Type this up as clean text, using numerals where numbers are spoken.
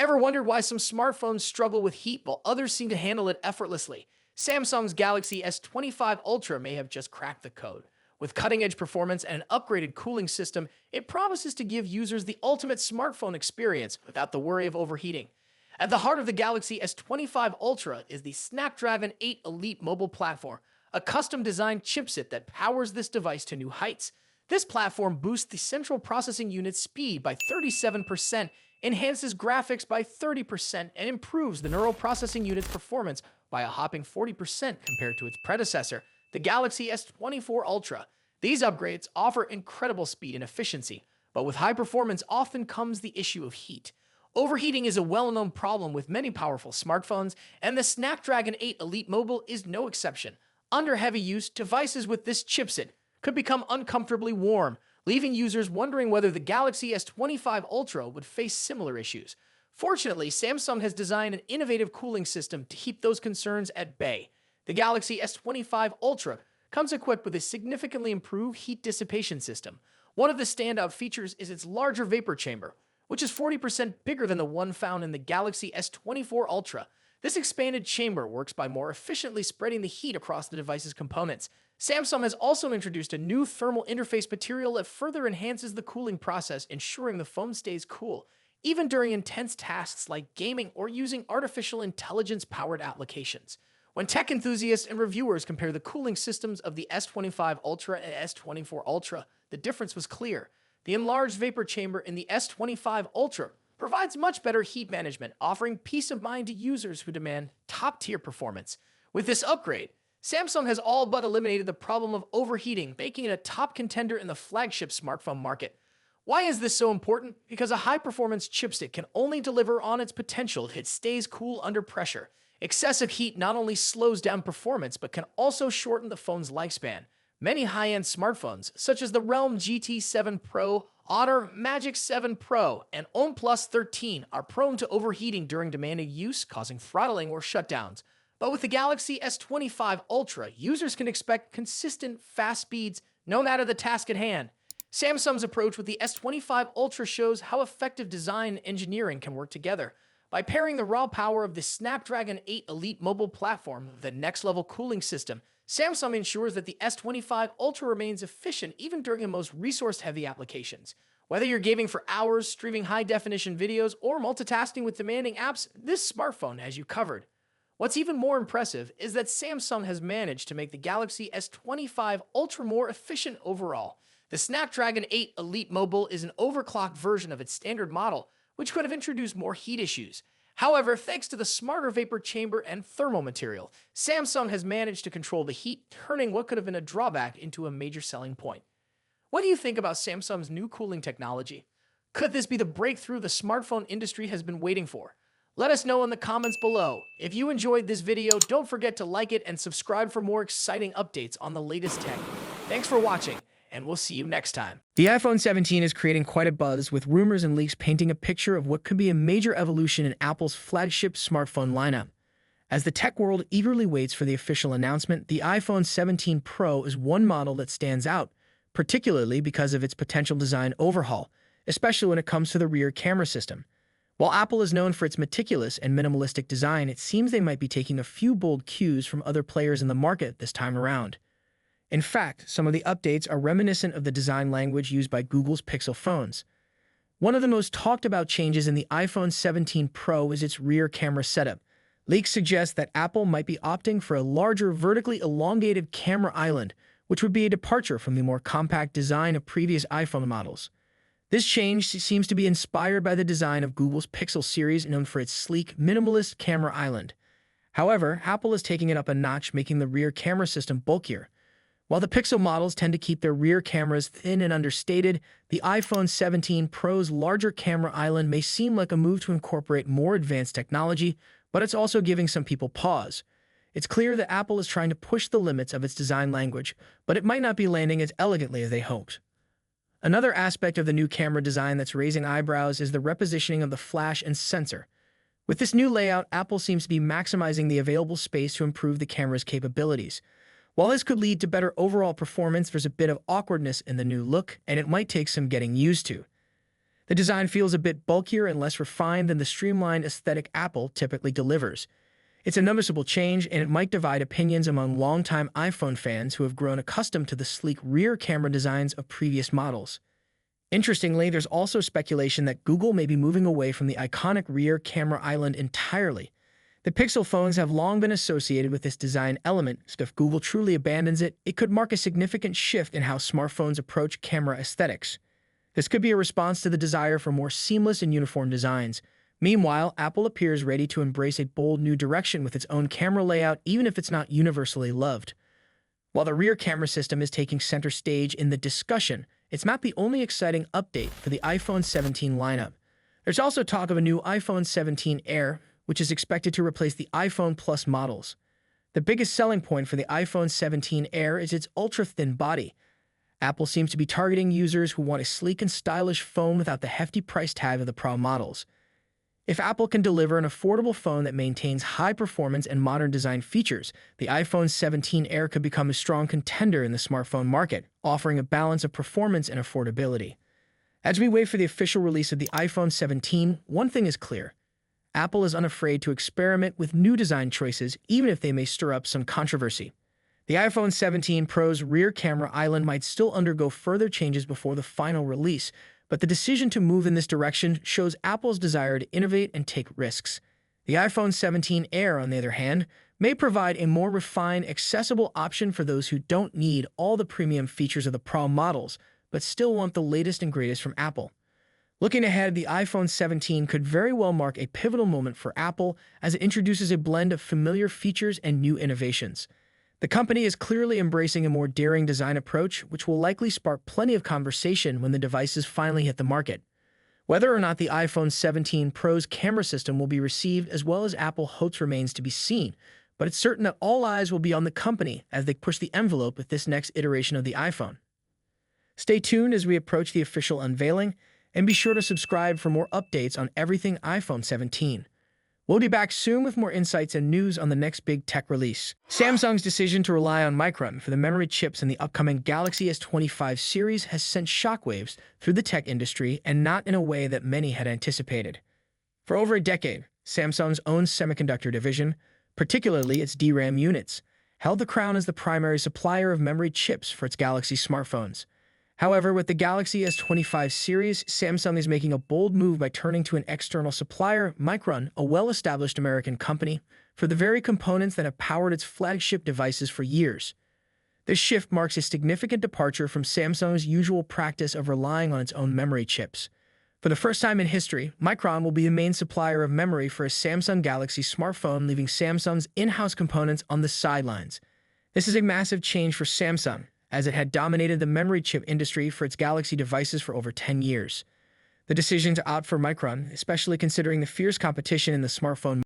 Ever wondered why some smartphones struggle with heat while others seem to handle it effortlessly? Samsung's Galaxy S25 Ultra may have just cracked the code. With cutting-edge performance and an upgraded cooling system, it promises to give users the ultimate smartphone experience without the worry of overheating. At the heart of the Galaxy S25 Ultra is the Snapdragon 8 Elite mobile platform, a custom-designed chipset that powers this device to new heights. This platform boosts the central processing unit's speed by 37%, enhances graphics by 30%, and improves the neural processing unit's performance by a hopping 40% compared to its predecessor, the Galaxy S24 Ultra. These upgrades offer incredible speed and efficiency, but with high performance often comes the issue of heat. Overheating is a well-known problem with many powerful smartphones, and the Snapdragon 8 Elite Mobile is no exception. Under heavy use, devices with this chipset could become uncomfortably warm, leaving users wondering whether the Galaxy S25 Ultra would face similar issues. Fortunately, Samsung has designed an innovative cooling system to keep those concerns at bay. The Galaxy S25 Ultra comes equipped with a significantly improved heat dissipation system. One of the standout features is its larger vapor chamber, which is 40% bigger than the one found in the Galaxy S24 Ultra. This expanded chamber works by more efficiently spreading the heat across the device's components. Samsung has also introduced a new thermal interface material that further enhances the cooling process, ensuring the phone stays cool, even during intense tasks like gaming or using artificial intelligence-powered applications. When tech enthusiasts and reviewers compare the cooling systems of the S25 Ultra and S24 Ultra, the difference was clear. The enlarged vapor chamber in the S25 Ultra provides much better heat management, offering peace of mind to users who demand top-tier performance. With this upgrade, Samsung has all but eliminated the problem of overheating, making it a top contender in the flagship smartphone market. Why is this so important? Because a high-performance chipset can only deliver on its potential if it stays cool under pressure. Excessive heat not only slows down performance, but can also shorten the phone's lifespan. Many high-end smartphones, such as the Realme GT7 Pro, Otter Magic 7 Pro, and OnePlus 13, are prone to overheating during demanding use, causing throttling or shutdowns. But with the Galaxy S25 Ultra, users can expect consistent, fast speeds no matter the task at hand. Samsung's approach with the S25 Ultra shows how effective design and engineering can work together. By pairing the raw power of the Snapdragon 8 Elite mobile platform with the next-level cooling system, Samsung ensures that the S25 Ultra remains efficient even during the most resource-heavy applications. Whether you're gaming for hours, streaming high-definition videos, or multitasking with demanding apps, this smartphone has you covered. What's even more impressive is that Samsung has managed to make the Galaxy S25 Ultra more efficient overall. The Snapdragon 8 Elite Mobile is an overclocked version of its standard model, which could have introduced more heat issues. However, thanks to the smarter vapor chamber and thermal material, Samsung has managed to control the heat, turning what could have been a drawback into a major selling point. What do you think about Samsung's new cooling technology? Could this be the breakthrough the smartphone industry has been waiting for? Let us know in the comments below. If you enjoyed this video, don't forget to like it and subscribe for more exciting updates on the latest tech. Thanks for watching, and we'll see you next time. The iPhone 17 is creating quite a buzz, with rumors and leaks painting a picture of what could be a major evolution in Apple's flagship smartphone lineup. As the tech world eagerly waits for the official announcement, the iPhone 17 Pro is one model that stands out, particularly because of its potential design overhaul, especially when it comes to the rear camera system. While Apple is known for its meticulous and minimalistic design, it seems they might be taking a few bold cues from other players in the market this time around. In fact, some of the updates are reminiscent of the design language used by Google's Pixel phones. One of the most talked about changes in the iPhone 17 Pro is its rear camera setup. Leaks suggest that Apple might be opting for a larger, vertically elongated camera island, which would be a departure from the more compact design of previous iPhone models. This change seems to be inspired by the design of Google's Pixel series, known for its sleek, minimalist camera island. However, Apple is taking it up a notch, making the rear camera system bulkier. While the Pixel models tend to keep their rear cameras thin and understated, the iPhone 17 Pro's larger camera island may seem like a move to incorporate more advanced technology, but it's also giving some people pause. It's clear that Apple is trying to push the limits of its design language, but it might not be landing as elegantly as they hoped. Another aspect of the new camera design that's raising eyebrows is the repositioning of the flash and sensor. With this new layout, Apple seems to be maximizing the available space to improve the camera's capabilities. While this could lead to better overall performance, there's a bit of awkwardness in the new look, and it might take some getting used to. The design feels a bit bulkier and less refined than the streamlined aesthetic Apple typically delivers. It's a noticeable change, and it might divide opinions among longtime iPhone fans who have grown accustomed to the sleek rear camera designs of previous models. Interestingly, there's also speculation that Google may be moving away from the iconic rear camera island entirely. The Pixel phones have long been associated with this design element, so if Google truly abandons it, it could mark a significant shift in how smartphones approach camera aesthetics. This could be a response to the desire for more seamless and uniform designs. Meanwhile, Apple appears ready to embrace a bold new direction with its own camera layout, even if it's not universally loved. While the rear camera system is taking center stage in the discussion, it's not the only exciting update for the iPhone 17 lineup. There's also talk of a new iPhone 17 Air, which is expected to replace the iPhone Plus models. The biggest selling point for the iPhone 17 Air is its ultra-thin body. Apple seems to be targeting users who want a sleek and stylish phone without the hefty price tag of the Pro models. If Apple can deliver an affordable phone that maintains high performance and modern design features, the iPhone 17 Air could become a strong contender in the smartphone market, offering a balance of performance and affordability. As we wait for the official release of the iPhone 17, one thing is clear. Apple is unafraid to experiment with new design choices, even if they may stir up some controversy. The iPhone 17 Pro's rear camera island might still undergo further changes before the final release, but the decision to move in this direction shows Apple's desire to innovate and take risks. The iPhone 17 Air, on the other hand, may provide a more refined, accessible option for those who don't need all the premium features of the Pro models, but still want the latest and greatest from Apple. Looking ahead, the iPhone 17 could very well mark a pivotal moment for Apple as it introduces a blend of familiar features and new innovations. The company is clearly embracing a more daring design approach, which will likely spark plenty of conversation when the devices finally hit the market. Whether or not the iPhone 17 Pro's camera system will be received as well as Apple hopes remains to be seen, but it's certain that all eyes will be on the company as they push the envelope with this next iteration of the iPhone. Stay tuned as we approach the official unveiling, and be sure to subscribe for more updates on everything iPhone 17. We'll be back soon with more insights and news on the next big tech release. Samsung's decision to rely on Micron for the memory chips in the upcoming Galaxy S25 series has sent shockwaves through the tech industry, and not in a way that many had anticipated. For over a decade, Samsung's own semiconductor division, particularly its DRAM units, held the crown as the primary supplier of memory chips for its Galaxy smartphones. However, with the Galaxy S25 series, Samsung is making a bold move by turning to an external supplier, Micron, a well-established American company, for the very components that have powered its flagship devices for years. This shift marks a significant departure from Samsung's usual practice of relying on its own memory chips. For the first time in history, Micron will be the main supplier of memory for a Samsung Galaxy smartphone, leaving Samsung's in-house components on the sidelines. This is a massive change for Samsung, as it had dominated the memory chip industry for its Galaxy devices for over 10 years. The decision to opt for Micron, especially considering the fierce competition in the smartphone